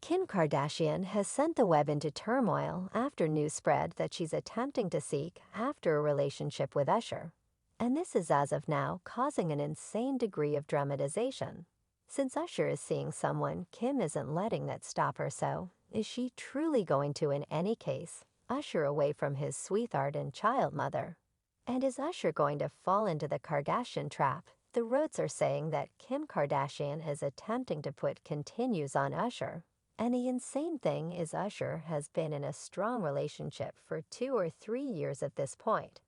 Kim Kardashian has sent the web into turmoil after news spread that she's attempting to seek after a relationship with Usher. And this is as of now causing an insane degree of dramatization. Since Usher is seeing someone Kim isn't letting that stop her, so is she truly going to, in any case, Usher away from his sweetheart and child mother? And is Usher going to fall into the Kardashian trap? The roads are saying that Kim Kardashian is attempting to put continues on Usher. And the insane thing is Usher has been in a strong relationship for 2 or 3 years at this point.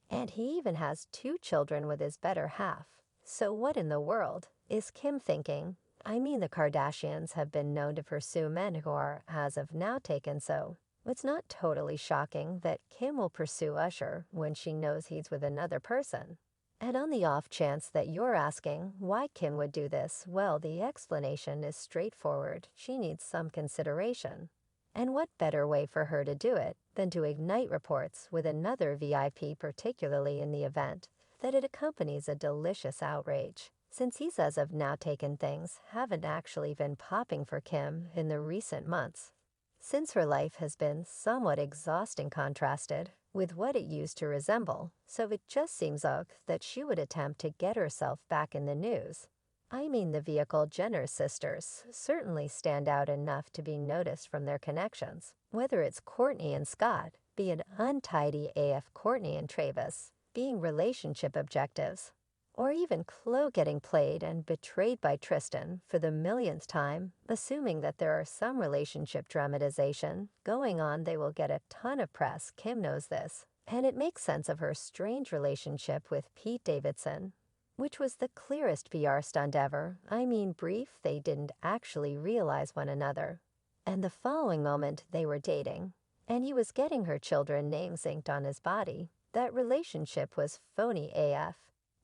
And he even has 2 children with his better half. So what in the world is Kim thinking? I mean, the Kardashians have been known to pursue men who are, as of now, taken, so it's not totally shocking that Kim will pursue Usher when she knows he's with another person. And on the off chance that you're asking why Kim would do this, well, the explanation is straightforward. She needs some consideration. And what better way for her to do it than to ignite reports with another VIP, particularly in the event that it accompanies a delicious outrage, since he's as of now taken things haven't actually been popping for Kim in the recent months, since her life has been somewhat exhausting contrasted with what it used to resemble, so it just seems odd that she would attempt to get herself back in the news. I mean, the vehicle Jenner sisters certainly stand out enough to be noticed from their connections, whether it's Kourtney and Scott, be it untidy AF Kourtney and Travis, being relationship objectives, or even Khloe getting played and betrayed by Tristan for the millionth time. Assuming that there are some relationship dramatization going on, they will get a ton of press. Kim knows this, and it makes sense of her strange relationship with Pete Davidson, which was the clearest PR stunt ever. I mean, brief, they didn't actually realize one another, and the following moment they were dating, and he was getting her children names inked on his body. That relationship was phony AF.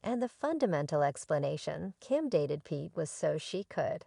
And the fundamental explanation, Kim dated Pete, was so she could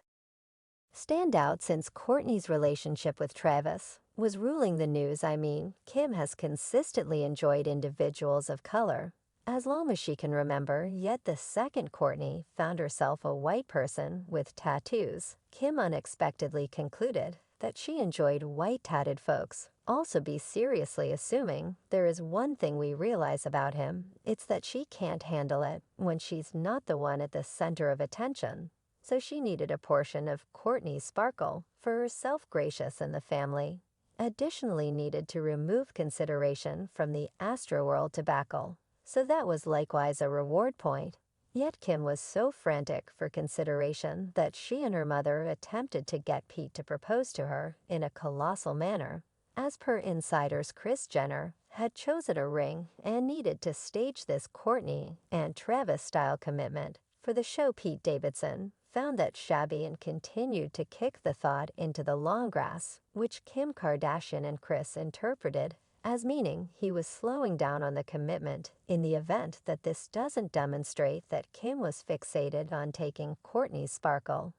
stand out, since Kourtney's relationship with Travis was ruling the news. I mean, Kim has consistently enjoyed individuals of color as long as she can remember, yet the second Kourtney found herself a white person with tattoos, Kim unexpectedly concluded that she enjoyed white-tatted folks. Also, be seriously assuming there is one thing we realize about him, it's that she can't handle it when she's not the one at the center of attention. So she needed a portion of Kourtney's sparkle for herself, gracious, and the family. Additionally, needed to remove consideration from the Astroworld debacle. So that was likewise a reward point. Yet Kim was so frantic for consideration that she and her mother attempted to get Pete to propose to her in a colossal manner. As per insiders, Kris Jenner had chosen a ring and needed to stage this Kourtney and Travis-style commitment for the show. Pete Davidson found that shabby and continued to kick the thought into the long grass, which Kim Kardashian and Kris interpreted as meaning he was slowing down on the commitment in the event that this doesn't demonstrate that Kim was fixated on taking Kourtney's sparkle.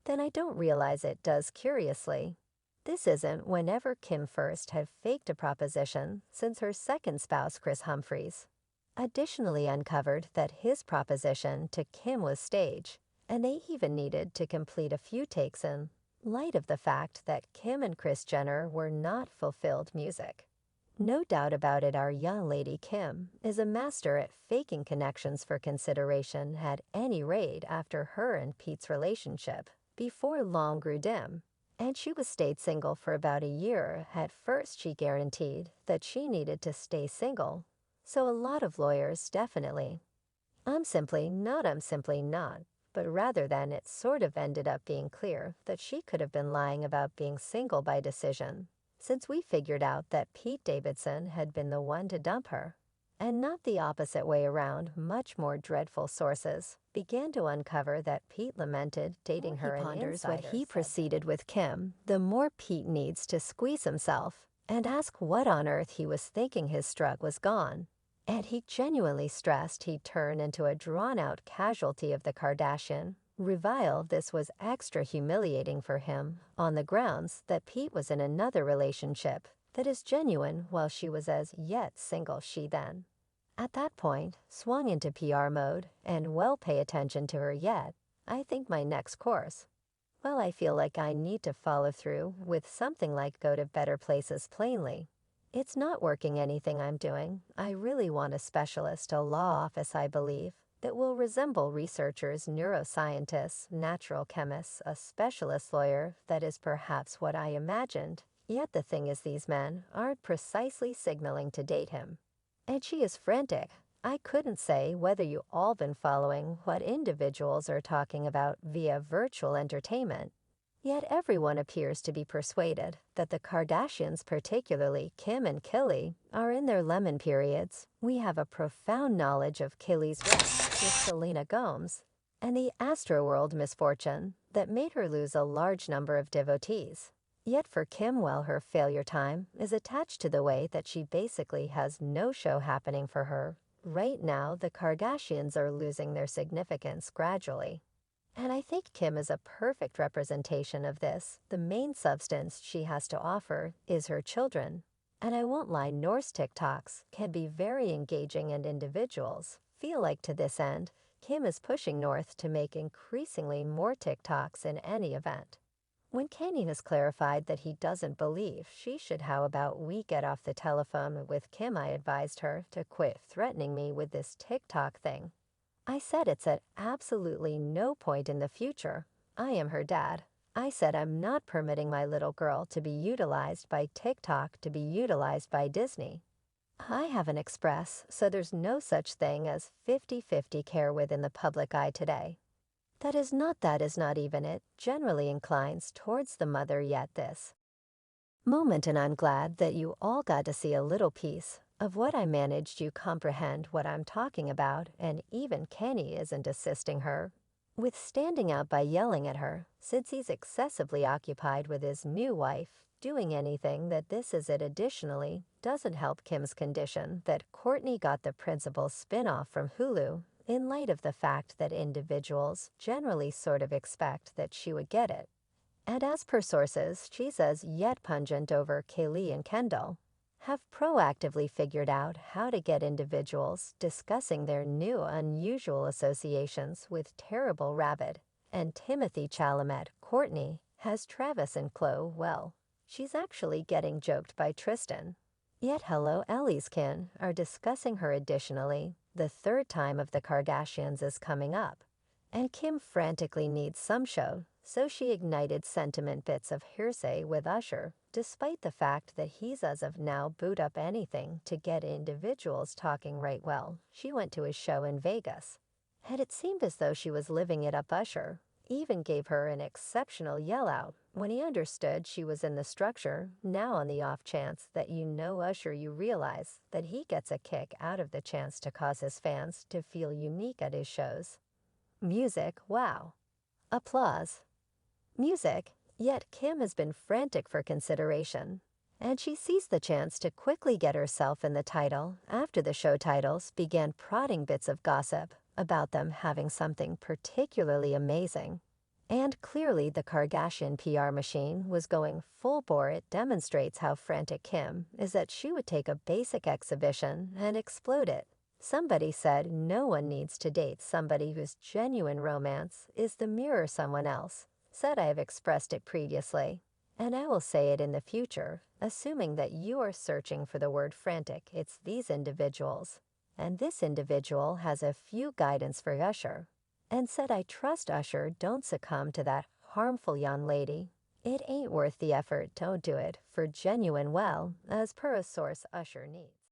Then I don't realize it does. Curiously, this isn't whenever Kim first had faked a proposition, since her second spouse, Kris Humphries, additionally uncovered that his proposition to Kim was staged, and they even needed to complete a few takes in light of the fact that Kim and Kris Jenner were not fulfilled music. No doubt about it, our young lady Kim is a master at faking connections for consideration at any rate after her and Pete's relationship before long grew dim, and she was stayed single for about a year. At first she guaranteed that she needed to stay single, so a lot of lawyers definitely I'm simply not, but rather than it sort of ended up being clear that she could have been lying about being single by decision, since we figured out that Pete Davidson had been the one to dump her, and not the opposite way around. Much more dreadful sources began to uncover that Pete lamented dating her, and ponders what he proceeded with Kim, the more Pete needs to squeeze himself and ask what on earth he was thinking. His strut was gone, and he genuinely stressed he'd turn into a drawn-out casualty of the Kardashian revile. This was extra humiliating for him on the grounds that Pete was in another relationship that is genuine while she was as yet single. She then, at that point, swung into PR mode and, well, pay attention to her yet. I think my next course Well, I feel like I need to follow through with something like go to better places plainly. It's not working anything I'm doing. I really want a specialist, a law office, I believe, that will resemble researchers, neuroscientists, natural chemists, a specialist lawyer that is perhaps what I imagined. Yet the thing is, these men aren't precisely signaling to date him. And she is frantic. I couldn't say whether you all been following what individuals are talking about via virtual entertainment. Yet everyone appears to be persuaded that the Kardashians, particularly Kim and Kylie, are in their lemon periods. We have a profound knowledge of Kylie's rift with Selena Gomez and the Astroworld misfortune that made her lose a large number of devotees. Yet for Kim, well, her failure time is attached to the way that she basically has no show happening for her. Right now, the Kardashians are losing their significance gradually. And I think Kim is a perfect representation of this. The main substance she has to offer is her children. And I won't lie, Norse TikToks can be very engaging, and individuals feel like to this end, Kim is pushing North to make increasingly more TikToks in any event. When Kanye has clarified that he doesn't believe she should, how about we get off the telephone with Kim, I advised her to quit threatening me with this TikTok thing. I said it's at absolutely no point in the future. I am her dad. I said I'm not permitting my little girl to be utilized by TikTok to be utilized by Disney. I have an express, so there's no such thing as 50-50 care within the public eye today. That is not even it, generally inclines towards the mother, yet this moment, and I'm glad that you all got to see a little piece of what I managed. You comprehend what I'm talking about, and even Kenny isn't assisting her with standing out by yelling at her, since he's excessively occupied with his new wife, doing anything that this is it. Additionally, doesn't help Kim's condition that Kourtney got the principal spin-off from Hulu, in light of the fact that individuals generally sort of expect that she would get it. And as per sources, she's as yet pungent over Kylie and Kendall have proactively figured out how to get individuals discussing their new unusual associations with Terrible Rabbit and Timothy Chalamet. Kourtney has Travis and Khloe. Well, she's actually getting joked by Tristan. Yet hello, Ellie's kin are discussing her. Additionally, the third time of the Kardashians is coming up, and Kim frantically needs some show, so she ignited sentiment bits of hearsay with Usher, despite the fact that he's as of now boot up anything to get individuals talking. Right, well, she went to his show in Vegas, and it seemed as though she was living it up. Usher even gave her an exceptional yell out when he understood she was in the structure. Now, on the off chance that you know Usher, you realize that he gets a kick out of the chance to cause his fans to feel unique at his shows. Music, wow. Applause. Music, yet Kim has been frantic for consideration, and she seized the chance to quickly get herself in the title after the show titles began prodding bits of gossip about them having something particularly amazing. And clearly the Kardashian PR machine was going full bore. It demonstrates how frantic Kim is that she would take a basic exhibition and explode it. Somebody said no one needs to date somebody whose genuine romance is the mirror someone else. Said I have expressed it previously, and I will say it in the future, assuming that you are searching for the word frantic. It's these individuals, and this individual has a few guidance for Usher, and said I trust Usher, don't succumb to that harmful young lady. It ain't worth the effort, don't do it for genuine, well, as per a source Usher needs.